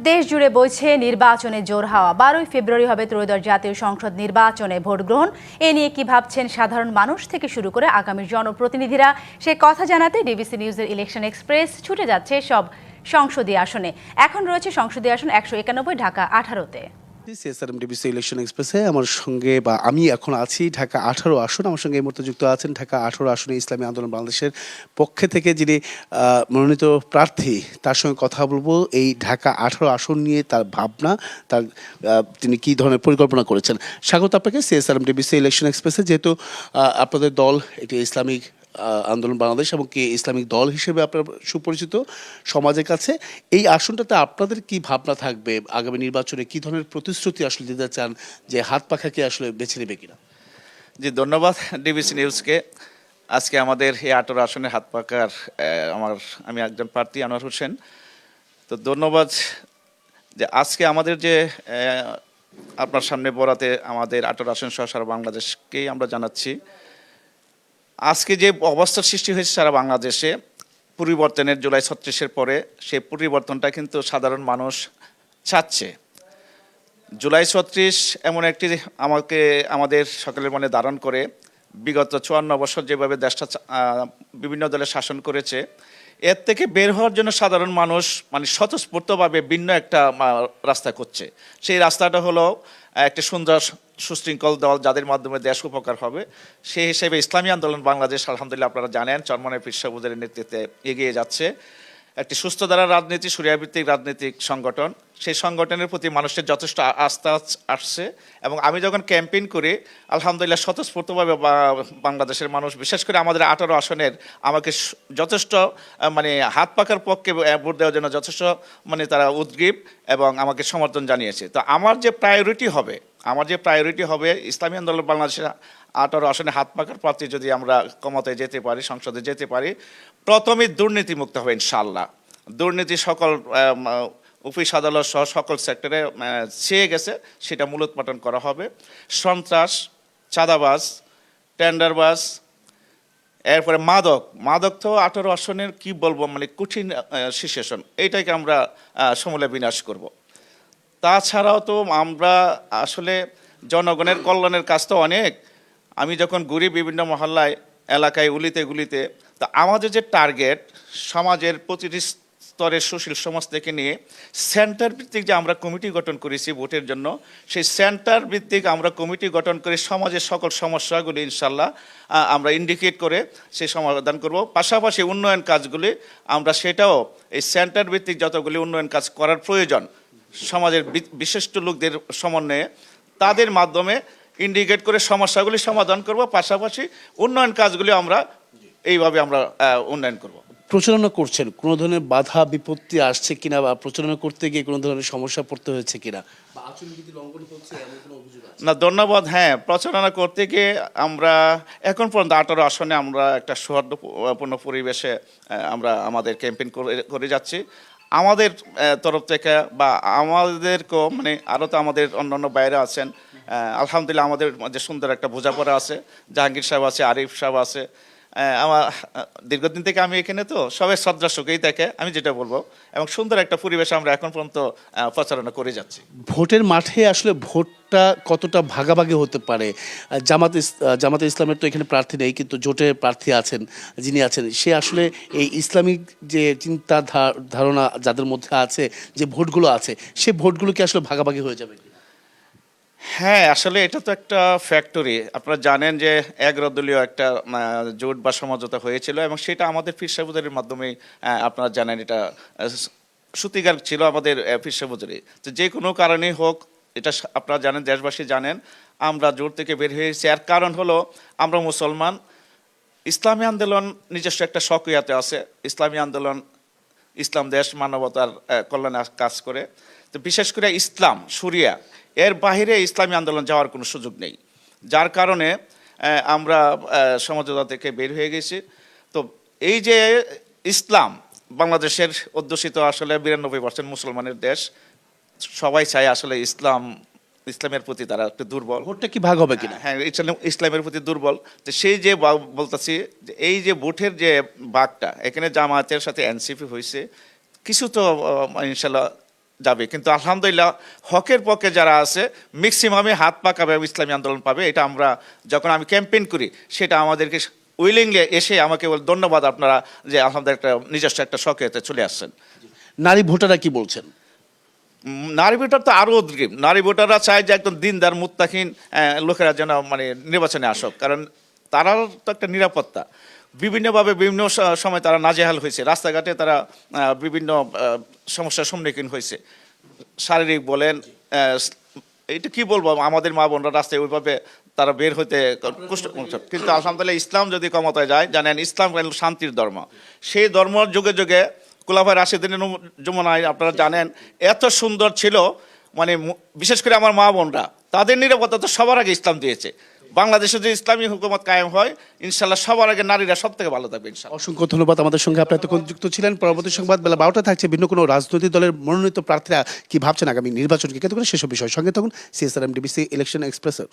দেশ জুড়ে বইছে নির্বাচনে জোর হাওয়া। 12ই ফেব্রুয়ারি হবে ত্রয়োদশ জাতীয় সংসদ নির্বাচনে ভোট গ্রহণ। এ নিয়ে কি ভাবছেন সাধারণ মানুষ থেকে শুরু করে আগামী জনপ্রতিনিধিরা, সে কথা জানাতে ডিবিসি নিউজের ইলেকশন এক্সপ্রেস ছুটে যাচ্ছে সব সংসদীয় আসনে। এখন রয়েছে সংসদীয় আসন 191, ঢাকা 18-তে। সিএসআরএম ডিবিসি ইলেকশন এক্সপ্রেসে আমার সঙ্গে আমি এখন আছি ঢাকা 18 আসন। আমার সঙ্গে এই মুহূর্তে যুক্ত আছেন ঢাকা 18 আসনে ইসলামী আন্দোলন বাংলাদেশের পক্ষে থেকে যিনি মনোনীত প্রার্থী, তার সঙ্গে কথা বলবো এই ঢাকা 18 আসন নিয়ে তার ভাবনা, তার তিনি কি ধরনের পরিকল্পনা করেছেন। স্বাগত আপনাকে সিএসআরএম ডিবিসি ইলেকশন এক্সপ্রেসে। যেহেতু আপনাদের দল একটি ইসলামিক আন্দোলন বাংলাদেশ এবং কি ইসলামিক দল হিসেবে আপনার সুপরিচিত সমাজের কাছে, এই আসনটাতে আপনাদের কি ভাবনা থাকবে? আগামী নির্বাচনে কি ধরনের প্রতিশ্রুতি আসলে দিতে চান, যে হাত পাখাকে আসলে বেছে নেবে কিনা? জি, ধন্যবাদ ডিবিসি নিউজকে। আজকে আমাদের এই 18 আসনের হাত পাকার আমি একজন প্রার্থী আনোয়ার হোসেন। তো ধন্যবাদ যে আজকে আমাদের যে আপনার সামনে বরাতে আমাদের 18 আসন সহ সারা বাংলাদেশকেই আমরা জানাচ্ছি। আজকে যে অবস্থার সৃষ্টি হয়েছে সারা বাংলাদেশে পরিবর্তনের জুলাই 36-এর পরে, সেই পরিবর্তনটা কিন্তু সাধারণ মানুষ চাচ্ছে। জুলাই 36 এমন একটি আমাদের সকলের মনে ধারণ করে বিগত 54 বছর যেভাবে দেশটা বিভিন্ন দলে শাসন করেছে, এর থেকে বের হওয়ার জন্য সাধারণ মানুষ মানে স্বতঃস্ফূর্তভাবে ভিন্ন একটা রাস্তা করছে। সেই রাস্তাটা হলো একটি সুন্দর সুশৃঙ্খল দল যাদের মাধ্যমে দেশ উপকার হবে। সেই হিসেবে ইসলামী আন্দোলন বাংলাদেশ, আলহামদুলিল্লাহ আপনারা জানেন, চরমনাই পীর সাহেব হুজুরের নেতৃত্বে এগিয়ে যাচ্ছে। একটি সুস্থ ধারার রাজনীতি, শরিয়াভিত্তিক রাজনৈতিক সংগঠন। সেই সংগঠনের প্রতি মানুষের যথেষ্ট আস্থা আসছে এবং আমি যখন ক্যাম্পেইন করি, আলহামদুলিল্লাহ স্বতঃস্ফূর্তভাবে বাংলাদেশের মানুষ, বিশেষ করে আমাদের 18 আসনের আমাকে যথেষ্ট হাত পাকার পক্ষে ভোট দেওয়ার জন্য যথেষ্ট তারা উদ্গ্রীব এবং আমাকে সমর্থন জানিয়েছে। তো আমার যে প্রায়োরিটি হবে ইসলামী আন্দোলন বাংলাদেশের 18 আসনে হাত পাকার প্রার্থী যদি আমরা ক্ষমতায় যেতে পারি, সংসদে যেতে পারি, প্রথমে দুর্নীতিমুক্ত হবে ইনশাআল্লাহ। দুর্নীতি সকল অফিস আদালত সহ সকল সেক্টরে ছেয়ে গেছে, সেটা মূলোৎপাটন করা হবে। সন্ত্রাস, চাঁদাবাজ, টেন্ডারবাজ, এরপরে মাদক তো 18 আসনের কি বলবো, কঠিন সিচুয়েশন, এইটাকে আমরা সমূলে বিনাশ করব। তাছাড়াও তো আমরা আসলে জনগণের কল্যাণের কাজ তো অনেক। আমি যখন ঘুরি বিভিন্ন মহল্লায়, এলাকায়, গুলিতে, তা আমাদের যে টার্গেট, সমাজের প্রতিটি স্তরের সুশীল সমাজ থেকে নিয়ে সেন্টার ভিত্তিক যে আমরা কমিটি গঠন করেছি ভোটের জন্য, সেই সেন্টার ভিত্তিক আমরা কমিটি গঠন করে সমাজের সকল সমস্যাগুলি ইনশাল্লাহ আমরা ইন্ডিকেট করে সেই সমাধান করব। পাশাপাশি উন্নয়ন কাজগুলি আমরা সেটাও এই সেন্টার ভিত্তিক যতগুলি উন্নয়ন কাজ করার প্রয়োজন সমাজের বিশিষ্ট লোকদের সমন্বয়ে, তাদের মাধ্যমে ইন্ডিকেট করে সমস্যাগুলি সমাধান করব। পাশাপাশি উন্নয়ন কাজগুলি আমরা এইভাবে উন্নয়ন করব। প্রচারণা করছেন, কোনো ধরনের বাধা বিপত্তি আসছে কিনা, বা প্রচারণা করতে গিয়ে কোনো ধরনের সমস্যা পড়তে হয়েছে কিনা, বা আচরণবিধি লঙ্ঘন হচ্ছে এমন কোনো অভিযোগ আছে? না, ধন্যবাদ। হ্যাঁ, প্রচারণা করতে গিয়ে আমরা এখন পর্যন্ত 18 আসনে আমরা একটা সৌহার্দ্যপূর্ণ পরিবেশে আমরা আমাদের ক্যাম্পেইন করে যাচ্ছি। আমাদের তরফ থেকে বা আমাদেরকেও আরও তো আমাদের অন্যান্য বাইরে আছেন, আলহামদুলিল্লাহ আমাদের যে সুন্দর একটা বোঝাপড়া আছে। জাহাঙ্গীর সাহেব আছে, আরিফ সাহেব আছে। আমার দীর্ঘদিন থেকে আমি এখানে, তো সবাই শ্রদ্ধা সুখেই থাকে, আমি যেটা বলবো, এবং সুন্দর একটা পরিবেশ আমরা এখন পর্যন্ত প্রচারণা করে যাচ্ছি। ভোটের মাঠে আসলে ভোটটা কতটা ভাগাভাগি হতে পারে? জামাতে ইসলামের তো এখানে প্রার্থী নেই, কিন্তু জোটে প্রার্থী আছেন, যিনি আছেন সে আসলে এই ইসলামিক যে চিন্তা ধারণা যাদের মধ্যে আছে, যে ভোটগুলো আছে, সে ভোটগুলো কি আসলে ভাগাভাগি হয়ে যাবে? হ্যাঁ, আসলে এটা তো একটা ফ্যাক্টরি। আপনারা জানেন যে 11 দলীয় একটা জোট বা সমঝোতা হয়েছিল এবং সেটা আমাদের পীর সাহেব হুজুরের মাধ্যমে, আপনারা জানেন এটা সূতিকার ছিল আমাদের পীর সাহেব হুজুরি। তো যে কোনো কারণেই হোক, এটা আপনারা জানেন, দেশবাসী জানেন, আমরা জোট থেকে বের হয়েছি। এর কারণ হলো আমরা মুসলমান, ইসলামী আন্দোলন নিজস্ব একটা সক্রিয়তা আছে। ইসলামী আন্দোলন ইসলাম দেশ মানবতার কল্যাণে কাজ করে। তো বিশেষ করে ইসলাম শরিয়া, এর বাহিরে ইসলামী আন্দোলন যাওয়ার কোনো সুযোগ নেই, যার কারণে আমরা সমঝোতা থেকে বের হয়ে গেছি। তো এই যে ইসলাম বাংলাদেশের অধ্যুষিত আসলে 92% মুসলমানের দেশ, সবাই চায় আসলে ইসলামের প্রতি তারা একটু দুর্বল। ভোটটা কি ভাগ হবে কিনা? হ্যাঁ, ইসলামের প্রতি দুর্বল। তো সেই যে বলতেছি যে এই যে ভোটের যে ভাগটা, এখানে জামায়াতের সাথে এনসিপি হয়েছে, কিছু তো ইনশাল্লাহ যাবে, কিন্তু আলহামদুলিল্লাহ হকের পক্ষে যারা আছে ম্যাক্সিমামে হাত পাকাবে এবং ইসলামী আন্দোলন পাবে। এটা আমরা যখন আমি ক্যাম্পেইন করি সেটা আমাদেরকে উইলিংলি এসে আমাকে বলে ধন্যবাদ আপনারা যে আলহামদুলিল্লাহ একটা নিজস্ব একটা শখেতে চলে আসছেন। নারী ভোটাররা কি বলছেন? নারী ভোটার তো আরও অগ্রিম। নারী ভোটাররা চায় যে একদম দিনদার মুত্তাকিন লোকেরা যেন মানে নির্বাচনে আসুক, কারণ তারার তো একটা নিরাপত্তা। বিভিন্নভাবে বিভিন্ন সময় তারা নাজেহাল হয়েছে, রাস্তাঘাটে তারা বিভিন্ন সমস্যার সম্মুখীন হয়েছে, শারীরিক বলেন, এটা কি বলবো, আমাদের মা বোনরা রাস্তায় ওইভাবে তারা বের হইতে কষ্ট। কিন্তু আলহামদুলিল্লাহ ইসলাম যদি ক্ষমতায় যায়, জানেন ইসলাম শান্তির ধর্ম, সেই ধর্ম যুগে যুগে খোলাফায়ে রাশিদিনের জমানায় আপনারা জানেন এত সুন্দর ছিল, মানে বিশেষ করে আমার মা বোনরা তাদের নিরাপত্তা তো সবার আগে ইসলাম দিয়েছে। বাংলাদেশে যে ইসলামী হুকুমত কায়েম হয় ইনশাল্লাহ সবার আগে নারীরা সব থেকে ভালো থাকবে ইনশাল্লাহ। অসংখ্য ধন্যবাদ আমাদের সঙ্গে আপনারা এতক্ষণ যুক্ত ছিলেন। পরবর্তী সংবাদ বেলা 12টা থাকছে ভিন্ন কোনো রাজনৈতিক দলের মনোনীত প্রার্থীরা কি ভাবছেন আগামী নির্বাচনকে কেন্দ্র করে সেসব বিষয়। সঙ্গে থাকুন CSRM DBC ইলেকশন এক্সপ্রেসের।